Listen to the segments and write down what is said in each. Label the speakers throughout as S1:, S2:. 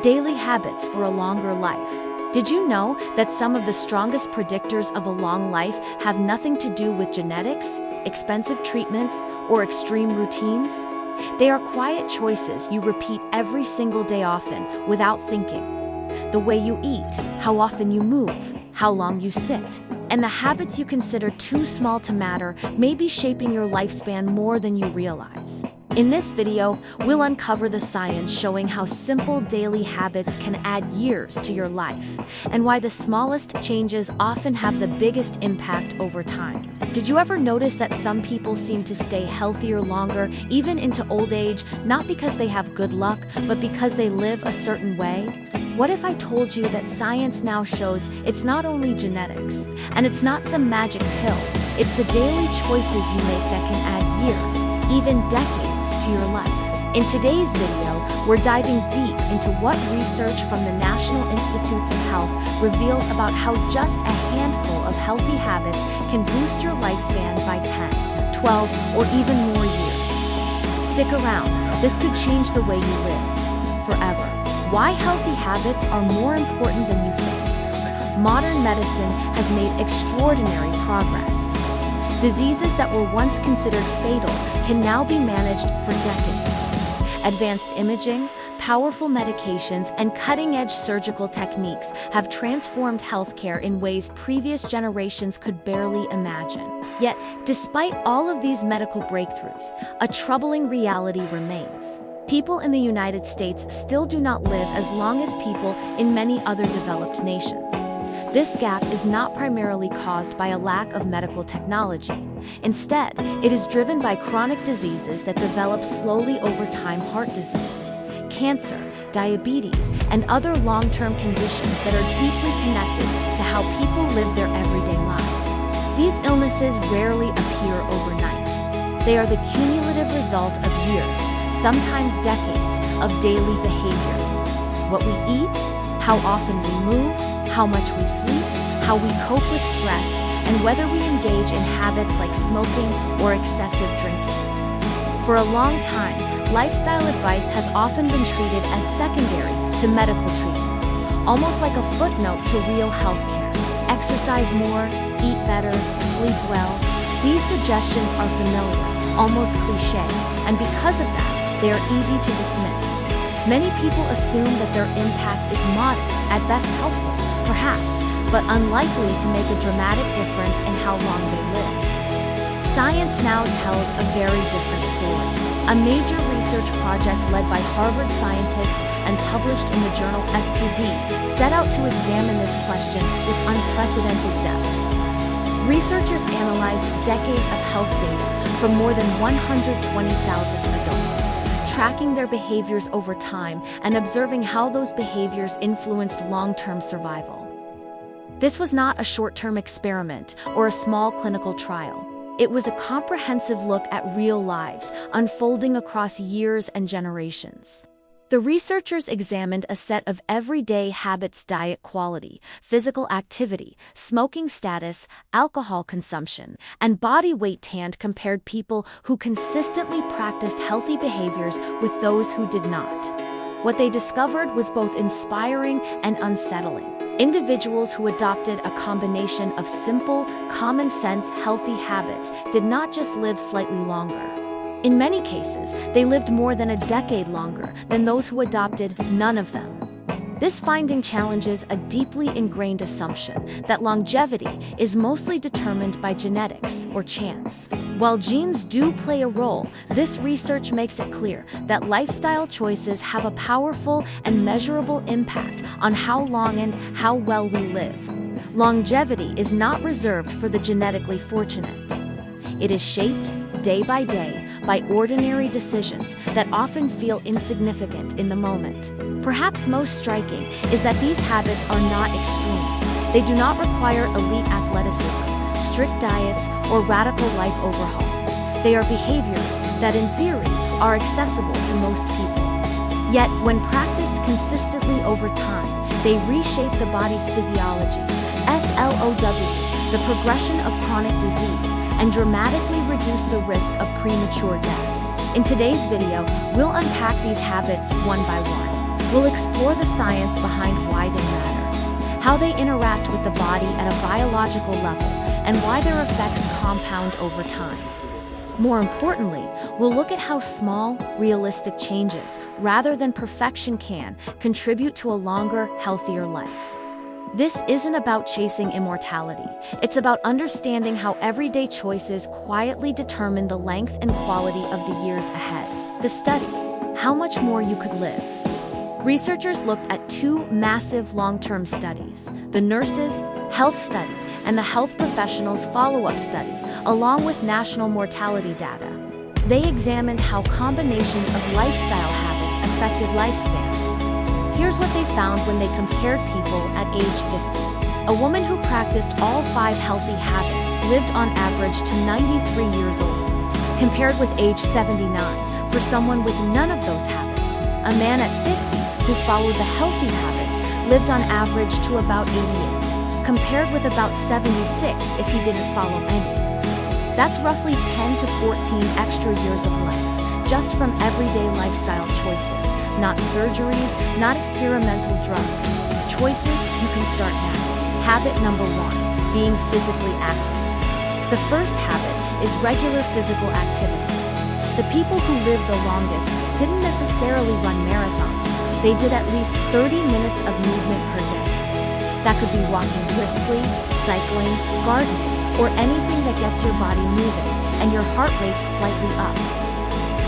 S1: Daily habits for a longer life. Did you know that some of the strongest predictors of a long life have nothing to do with genetics, expensive treatments, or extreme routines? They are quiet choices you repeat every single day often, without thinking. The way you eat, how often you move, how long you sit, and the habits you consider too small to matter may be shaping your lifespan more than you realize. In this video, we'll uncover the science showing how simple daily habits can add years to your life, and why the smallest changes often have the biggest impact over time. Did you ever notice that some people seem to stay healthier longer, even into old age, not because they have good luck, but because they live a certain way? What if I told you that science now shows it's not only genetics, and it's not some magic pill, it's the daily choices you make that can add years, even decades, to your life? In today's video, we're diving deep into what research from the National Institutes of Health reveals about how just a handful of healthy habits can boost your lifespan by 10, 12, or even more years. Stick around, this could change the way you live forever. Why healthy habits are more important than you think. Modern medicine has made extraordinary progress. Diseases that were once considered fatal can now be managed for decades. Advanced imaging, powerful medications, and cutting-edge surgical techniques have transformed healthcare in ways previous generations could barely imagine. Yet, despite all of these medical breakthroughs, a troubling reality remains. People in the United States still do not live as long as people in many other developed nations. This gap is not primarily caused by a lack of medical technology. Instead, it is driven by chronic diseases that develop slowly over time: heart disease, cancer, diabetes, and other long-term conditions that are deeply connected to how people live their everyday lives. These illnesses rarely appear overnight. They are the cumulative result of years, sometimes decades, of daily behaviors. What we eat, how often we move, how much we sleep, how we cope with stress, and whether we engage in habits like smoking or excessive drinking. For a long time, lifestyle advice has often been treated as secondary to medical treatment, almost like a footnote to real health care. Exercise more, eat better, sleep well. These suggestions are familiar, almost cliché, and because of that, they are easy to dismiss. Many people assume that their impact is modest, at best helpful, perhaps, but unlikely to make a dramatic difference in how long they live. Science now tells a very different story. A major research project led by Harvard scientists and published in the journal SPD set out to examine this question with unprecedented depth. Researchers analyzed decades of health data from more than 120,000 adults, tracking their behaviors over time and observing how those behaviors influenced long-term survival. This was not a short-term experiment or a small clinical trial. It was a comprehensive look at real lives unfolding across years and generations. The researchers examined a set of everyday habits: diet quality, physical activity, smoking status, alcohol consumption, and body weight, and compared people who consistently practiced healthy behaviors with those who did not. What they discovered was both inspiring and unsettling. Individuals who adopted a combination of simple, common-sense, healthy habits did not just live slightly longer. In many cases, they lived more than a decade longer than those who adopted none of them. This finding challenges a deeply ingrained assumption that longevity is mostly determined by genetics or chance. While genes do play a role, this research makes it clear that lifestyle choices have a powerful and measurable impact on how long and how well we live. Longevity is not reserved for the genetically fortunate. It is shaped, day by day, by ordinary decisions that often feel insignificant in the moment. Perhaps most striking is that these habits are not extreme. They do not require elite athleticism, strict diets, or radical life overhauls. They are behaviors that, in theory, are accessible to most people. Yet, when practiced consistently over time, they reshape the body's physiology, SLOW, the progression of chronic disease, and dramatically reduce the risk of premature death. In today's video, we'll unpack these habits one by one. We'll explore the science behind why they matter, how they interact with the body at a biological level, and why their effects compound over time. More importantly, we'll look at how small, realistic changes, rather than perfection, can contribute to a longer, healthier life. This isn't about chasing immortality. It's about understanding how everyday choices quietly determine the length and quality of the years ahead. The study, How Much More You Could Live. Researchers looked at two massive long-term studies, the Nurses' Health Study and the Health Professionals' Follow-Up Study, along with national mortality data. They examined how combinations of lifestyle habits affected lifespan. Here's what they found when they compared people at age 50. A woman who practiced all 5 healthy habits lived on average to 93 years old, compared with age 79 for someone with none of those habits. A man at 50 who followed the healthy habits lived on average to about 88, compared with about 76 if he didn't follow any. That's roughly 10 to 14 extra years of life, just from everyday lifestyle choices, not surgeries, not experimental drugs. Choices you can start now. Habit number 1, being physically active. The first habit is regular physical activity. The people who lived the longest didn't necessarily run marathons. They did at least 30 minutes of movement per day. That could be walking briskly, cycling, gardening, or anything that gets your body moving and your heart rate slightly up.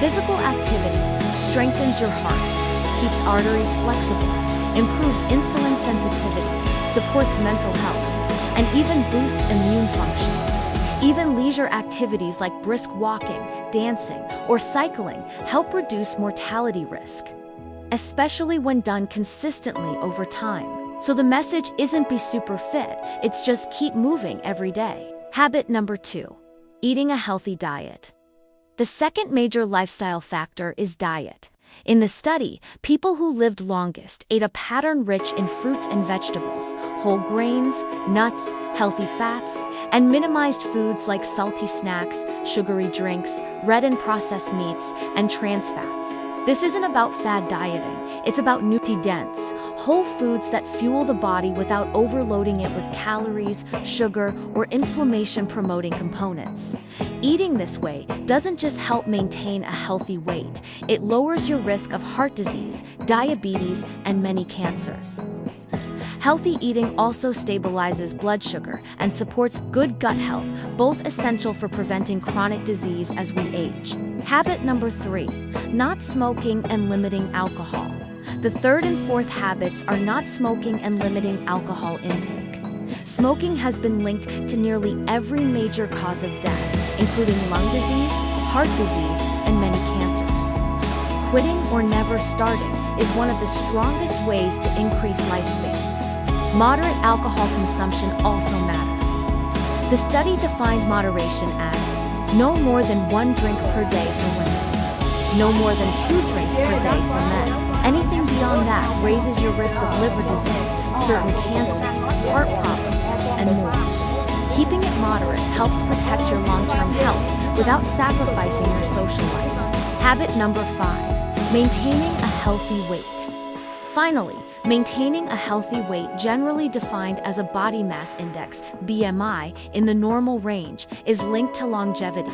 S1: Physical activity strengthens your heart, keeps arteries flexible, improves insulin sensitivity, supports mental health, and even boosts immune function. Even leisure activities like brisk walking, dancing, or cycling help reduce mortality risk, especially when done consistently over time. So the message isn't be super fit, it's just keep moving every day. Habit number 2, eating a healthy diet. The second major lifestyle factor is diet. In the study, people who lived longest ate a pattern rich in fruits and vegetables, whole grains, nuts, healthy fats, and minimized foods like salty snacks, sugary drinks, red and processed meats, and trans fats. This isn't about fad dieting, it's about nutrient-dense, whole foods that fuel the body without overloading it with calories, sugar, or inflammation-promoting components. Eating this way doesn't just help maintain a healthy weight, it lowers your risk of heart disease, diabetes, and many cancers. Healthy eating also stabilizes blood sugar and supports good gut health, both essential for preventing chronic disease as we age. Habit number 3, not smoking and limiting alcohol. The third and fourth habits are not smoking and limiting alcohol intake. Smoking has been linked to nearly every major cause of death, including lung disease, heart disease, and many cancers. Quitting or never starting is one of the strongest ways to increase lifespan. Moderate alcohol consumption also matters. The study defined moderation as no more than 1 drink per day for women, no more than 2 drinks per day for men. Anything beyond that raises your risk of liver disease, certain cancers, heart problems, and more. Keeping it moderate helps protect your long-term health without sacrificing your social life. Habit number 5, maintaining a healthy weight. Finally, maintaining a healthy weight, generally defined as a body mass index, BMI, in the normal range, is linked to longevity.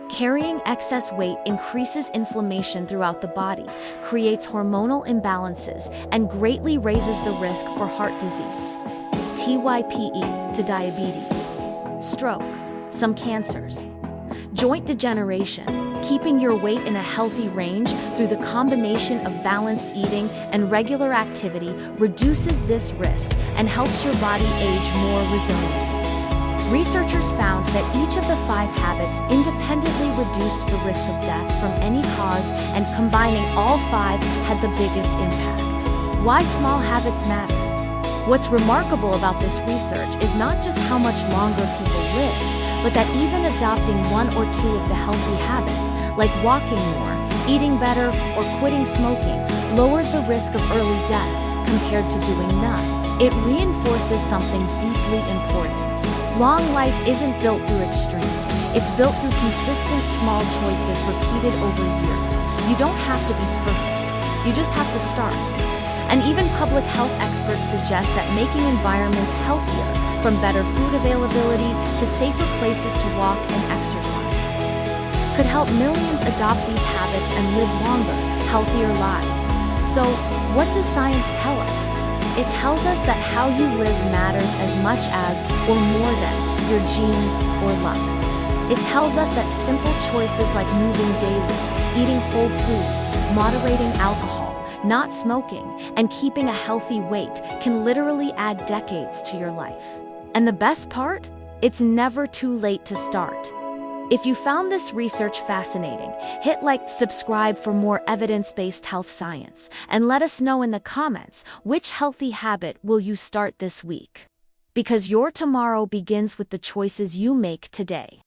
S1: Carrying excess weight increases inflammation throughout the body, creates hormonal imbalances, and greatly raises the risk for heart disease, TYPE, to diabetes, stroke, some cancers, joint degeneration. Keeping your weight in a healthy range through the combination of balanced eating and regular activity reduces this risk and helps your body age more resilient. Researchers found that each of the 5 habits independently reduced the risk of death from any cause, and combining all 5 had the biggest impact. Why small habits matter? What's remarkable about this research is not just how much longer people live, but that even adopting 1 or 2 of the healthy habits, like walking more, eating better, or quitting smoking, lowered the risk of early death compared to doing none. It reinforces something deeply important. Long life isn't built through extremes, it's built through consistent small choices repeated over years. You don't have to be perfect. You just have to start. And even public health experts suggest that making environments healthier, from better food availability to safer places to walk and exercise, could help millions adopt these habits and live longer, healthier lives. So, what does science tell us? It tells us that how you live matters as much as, or more than, your genes or luck. It tells us that simple choices like moving daily, eating whole foods, moderating alcohol, not smoking, and keeping a healthy weight can literally add decades to your life. And the best part? It's never too late to start. If you found this research fascinating, hit like, subscribe for more evidence-based health science, and let us know in the comments which healthy habit will you start this week. Because your tomorrow begins with the choices you make today.